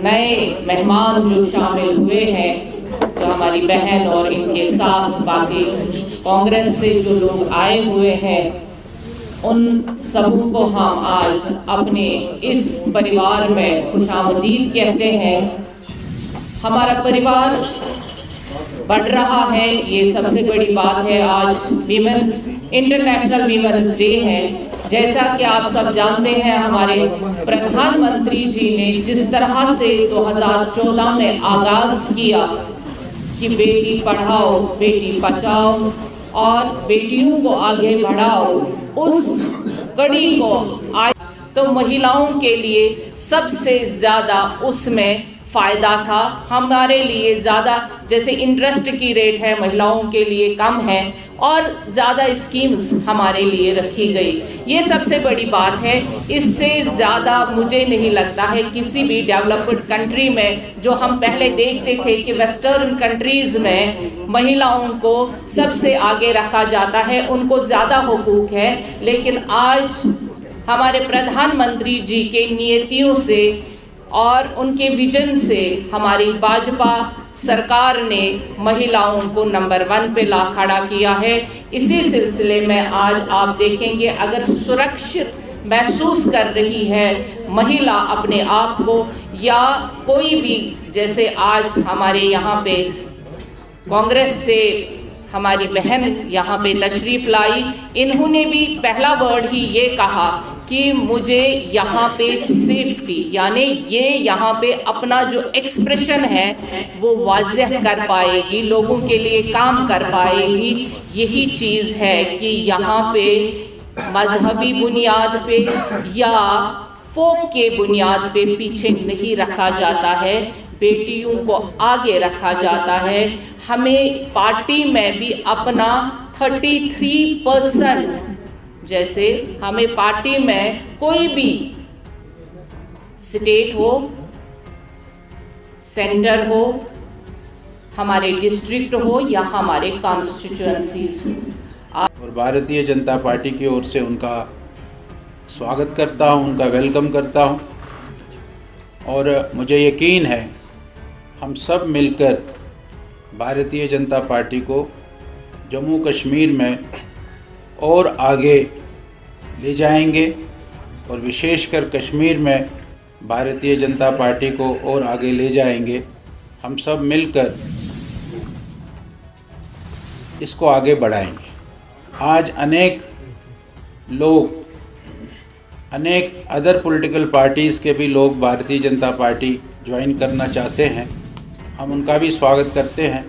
नए मेहमान जो शामिल हुए हैं, जो हमारी बहन और इनके साथ बाकी कांग्रेस से जो लोग आए हुए हैं, उन सबों को हम आज अपने इस परिवार में खुशामदीद कहते हैं। हमारा परिवार बढ़ रहा है, ये सबसे बड़ी बात है। आज इंटरनेशनल वीमेंस डे है। जैसा कि आप सब जानते हैं, हमारे प्रधानमंत्री जी ने जिस तरह से 2014 में आगाज किया कि बेटी पढ़ाओ बेटी बचाओ और बेटियों को आगे बढ़ाओ, उस कड़ी को आज तो महिलाओं के लिए सबसे ज़्यादा उसमें फ़ायदा था। हमारे लिए ज़्यादा, जैसे इंटरेस्ट की रेट है महिलाओं के लिए कम है और ज़्यादा स्कीम्स हमारे लिए रखी गई। ये सबसे बड़ी बात है। इससे ज़्यादा मुझे नहीं लगता है किसी भी डेवलप्ड कंट्री में, जो हम पहले देखते थे कि वेस्टर्न कंट्रीज़ में महिलाओं को सबसे आगे रखा जाता है, उनको ज़्यादा हुकूक है। लेकिन आज हमारे प्रधानमंत्री जी के नीतियों से और उनके विजन से हमारी भाजपा सरकार ने महिलाओं को नंबर 1 पे ला खड़ा किया है। इसी सिलसिले में आज आप देखेंगे, अगर सुरक्षित महसूस कर रही है महिला अपने आप को, या कोई भी, जैसे आज हमारे यहाँ पे कांग्रेस से हमारी बहन यहाँ पे तशरीफ़ लाई, इन्होंने भी पहला वर्ड ही ये कहा कि मुझे यहाँ पे सेफ्टी, यानी ये यहाँ पे अपना जो एक्सप्रेशन है वो वाज़ेह कर पाएगी, लोगों के लिए काम कर पाएगी। यही चीज़ है कि यहाँ पे मजहबी बुनियाद पे या फोक के बुनियाद पे पीछे नहीं रखा जाता है, बेटियों को आगे रखा जाता है। हमें पार्टी में भी अपना 33%, जैसे हमें पार्टी में कोई भी स्टेट हो, सेंटर हो, हमारे डिस्ट्रिक्ट हो या हमारे कॉन्स्टिट्यूएंसीज हो। और भारतीय जनता पार्टी की ओर से उनका स्वागत करता हूं, उनका वेलकम करता हूं। और मुझे यकीन है हम सब मिलकर भारतीय जनता पार्टी को जम्मू कश्मीर में और आगे ले जाएंगे, और विशेषकर कश्मीर में भारतीय जनता पार्टी को और आगे ले जाएंगे। हम सब मिलकर इसको आगे बढ़ाएंगे। आज अनेक लोग, अनेक अदर पॉलिटिकल पार्टीज़ के भी लोग भारतीय जनता पार्टी ज्वाइन करना चाहते हैं। हम उनका भी स्वागत करते हैं,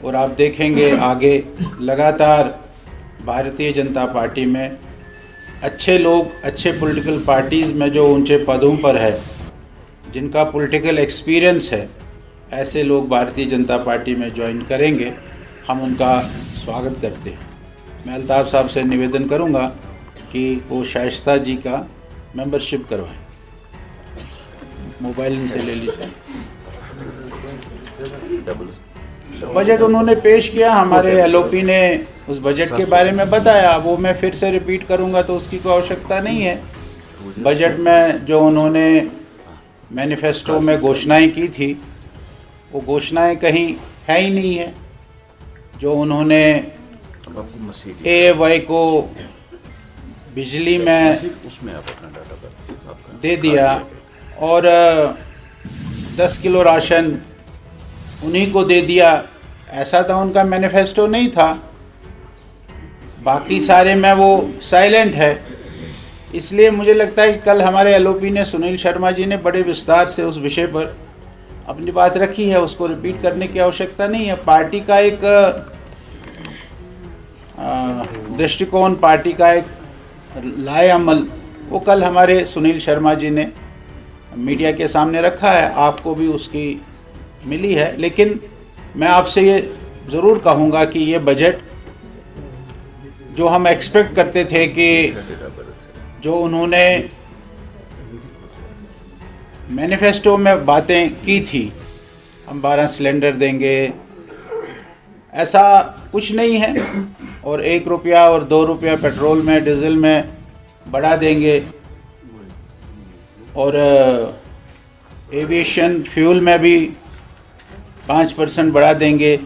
और आप देखेंगे आगे लगातार भारतीय जनता पार्टी में अच्छे लोग, अच्छे पॉलिटिकल पार्टीज़ में जो ऊंचे पदों पर है, जिनका पॉलिटिकल एक्सपीरियंस है, ऐसे लोग भारतीय जनता पार्टी में ज्वाइन करेंगे। हम उनका स्वागत करते हैं। मैं अल्ताफ़ साहब से निवेदन करूंगा कि वो शाइस्ता जी का मेंबरशिप करवाएं। मोबाइल इनसे ले लीजिए। बजट उन्होंने पेश किया, हमारे एलओपी ने उस बजट के बारे में बताया, वो मैं फिर से रिपीट करूंगा तो उसकी कोई आवश्यकता नहीं है। बजट में जो उन्होंने मैनिफेस्टो में घोषणाएं की थी, वो घोषणाएं कहीं है ही नहीं है। जो उन्होंने AAY को बिजली में दे दिया और 10 किलो राशन उन्हीं को दे दिया, ऐसा तो उनका मैनिफेस्टो नहीं था। बाकी सारे में वो साइलेंट है। इसलिए मुझे लगता है कि कल हमारे एलओपी ने, सुनील शर्मा जी ने बड़े विस्तार से उस विषय पर अपनी बात रखी है, उसको रिपीट करने की आवश्यकता नहीं है। पार्टी का एक दृष्टिकोण, पार्टी का एक लाए अमल, वो कल हमारे सुनील शर्मा जी ने मीडिया के सामने रखा है, आपको भी उसकी मिली है। लेकिन मैं आपसे ये ज़रूर कहूँगा कि ये बजट जो हम एक्सपेक्ट करते थे कि जो उन्होंने मैनिफेस्टो में बातें की थी, हम 12 सिलेंडर देंगे, ऐसा कुछ नहीं है। और 1 रुपया और 2 रुपया पेट्रोल में, डीजल में बढ़ा देंगे, और एविएशन फ्यूल में भी 5% बढ़ा देंगे।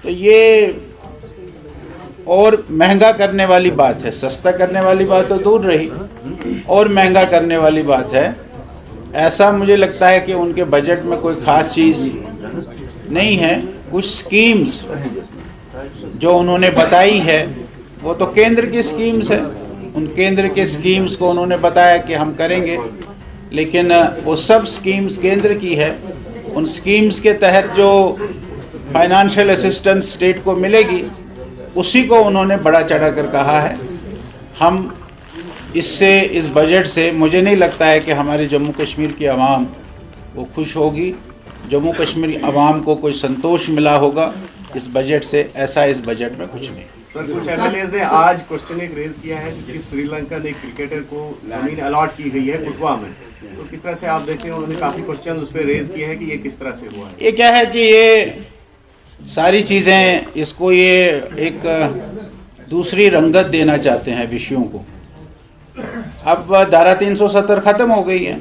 तो ये और महंगा करने वाली बात है। सस्ता करने वाली बात तो दूर रही, और महंगा करने वाली बात है। ऐसा मुझे लगता है कि उनके बजट में कोई ख़ास चीज़ नहीं है। कुछ स्कीम्स जो उन्होंने बताई है वो तो केंद्र की स्कीम्स है। उन केंद्र के स्कीम्स को उन्होंने बताया कि हम करेंगे, लेकिन वो सब स्कीम्स केंद्र की है। उन स्कीम्स के तहत जो फाइनेंशियल असिस्टेंस स्टेट को मिलेगी, उसी को उन्होंने बड़ा चढ़ा कर कहा है। हम इससे, इस बजट से मुझे नहीं लगता है कि हमारे जम्मू कश्मीर की आवाम वो खुश होगी। जम्मू कश्मीर आवाम को कोई संतोष मिला होगा इस बजट से, ऐसा इस बजट में कुछ नहीं। सर, कुछ एमएलएज ने आज क्वेश्चन एक रेज किया है कि श्रीलंकन एक क्रिकेटर को जमीन अलॉट की गई है कुटवा में, तो किस तरह से आप देखते हैं? उन्होंने काफी क्वेश्चन उस पर रेज किए हैं कि ये किस तरह से हुआ है। ये क्या है कि ये सारी चीज़ें, इसको ये एक दूसरी रंगत देना चाहते हैं विषयों को। अब धारा 370 ख़त्म हो गई है।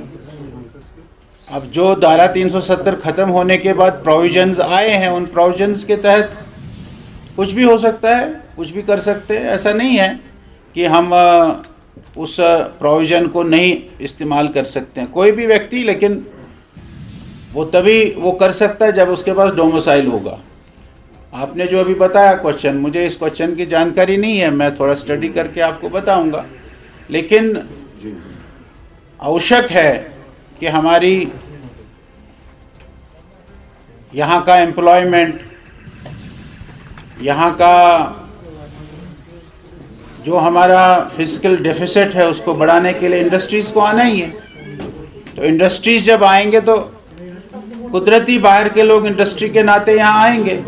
अब जो धारा 370 ख़त्म होने के बाद प्रोविजंस आए हैं, उन प्रोविजंस के तहत कुछ भी हो सकता है, कुछ भी कर सकते हैं। ऐसा नहीं है कि हम उस प्रोविज़न को नहीं इस्तेमाल कर सकते हैं कोई भी व्यक्ति, लेकिन वो तभी वो कर सकता है जब उसके पास डोमिसाइल होगा। आपने जो अभी बताया क्वेश्चन, मुझे इस क्वेश्चन की जानकारी नहीं है, मैं थोड़ा स्टडी करके आपको बताऊंगा। लेकिन आवश्यक है कि हमारी यहाँ का एम्प्लॉयमेंट, यहाँ का जो हमारा फिजिकल डेफिसिट है, उसको बढ़ाने के लिए इंडस्ट्रीज़ को आना ही है। तो इंडस्ट्रीज़ जब आएंगे तो कुदरती बाहर के लोग इंडस्ट्री के नाते यहाँ आएंगे।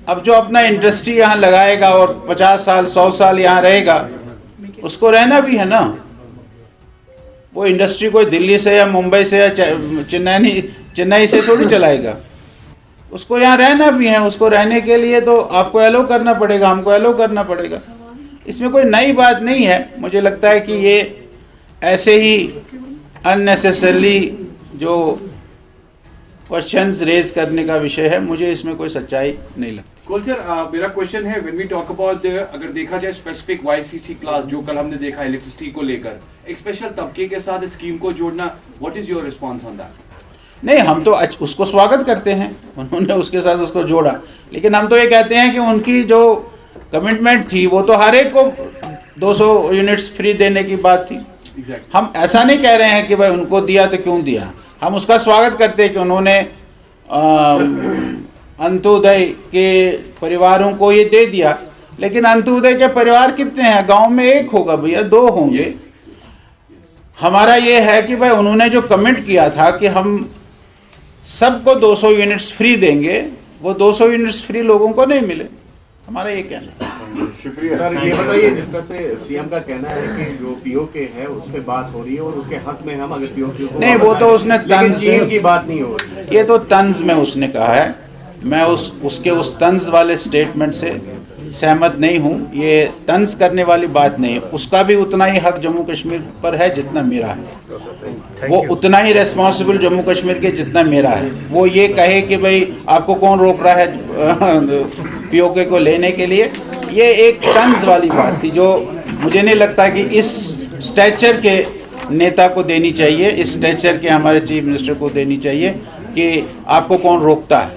अब जो अपना इंडस्ट्री यहाँ लगाएगा और 50 साल 100 साल यहाँ रहेगा, उसको रहना भी है ना। वो इंडस्ट्री कोई दिल्ली से या मुंबई से या चेन्नई से थोड़ी चलाएगा, उसको यहाँ रहना भी है। उसको रहने के लिए तो आपको एलो करना पड़ेगा, हमको एलो करना पड़ेगा। इसमें कोई नई बात नहीं है। मुझे लगता है कि ये ऐसे ही अननेसेसरली जो क्वेश्चंस रेज करने का विषय है, मुझे इसमें कोई सच्चाई नहीं लगती। कुल सर, मेरा क्वेश्चन है, व्हेन वी टॉक अबाउट अगर देखा जाए स्पेसिफिक वाईसीसी क्लास जो कल हमने देखा इलेक्ट्रिसिटी को लेकर, एक स्पेशल तबके के साथ स्कीम को जोड़ना, what is your response on that? नहीं, हम तो उसको स्वागत करते हैं, उन्होंने उसके साथ उसको जोड़ा। लेकिन हम तो ये कहते हैं कि उनकी जो कमिटमेंट थी वो तो हर एक को 200 यूनिट्स फ्री देने की बात थी। हम ऐसा नहीं कह रहे हैं कि भाई उनको दिया तो क्यों दिया, हम उसका स्वागत करते हैं कि उन्होंने अंत्योदय के परिवारों को ये दे दिया। लेकिन अंत्योदय के परिवार कितने हैं? गांव में एक होगा भैया, 2 होंगे। हमारा ये है कि भाई उन्होंने जो कमिट किया था कि हम सबको 200 यूनिट्स फ्री देंगे, वो 200 यूनिट्स फ्री लोगों को नहीं मिले। हमारा ये कहना है। शुक्रिया सर। ये बताइए, जिस तरह से सीएम का कहना है कि जो पीओके है उस पर बात हो रही है और उसके हक में हम अगर पीओके को नहीं, वो तो उसने तंज की बात नहीं हो रही, ये तो तंज में उसने कहा है। मैं उसके उस तंज वाले स्टेटमेंट से सहमत नहीं हूँ। ये तंज करने वाली बात नहीं है। उसका भी उतना ही हक जम्मू कश्मीर पर है जितना मेरा है। वो उतना ही रेस्पॉन्सिबल जम्मू कश्मीर के जितना मेरा है। वो ये कहे कि भाई आपको कौन रोक रहा है पीओके को लेने के लिए, ये एक तंज वाली बात थी जो मुझे नहीं लगता कि इस स्टैचर के नेता को देनी चाहिए, इस स्टैचर के हमारे चीफ मिनिस्टर को देनी चाहिए कि आपको कौन रोकता है।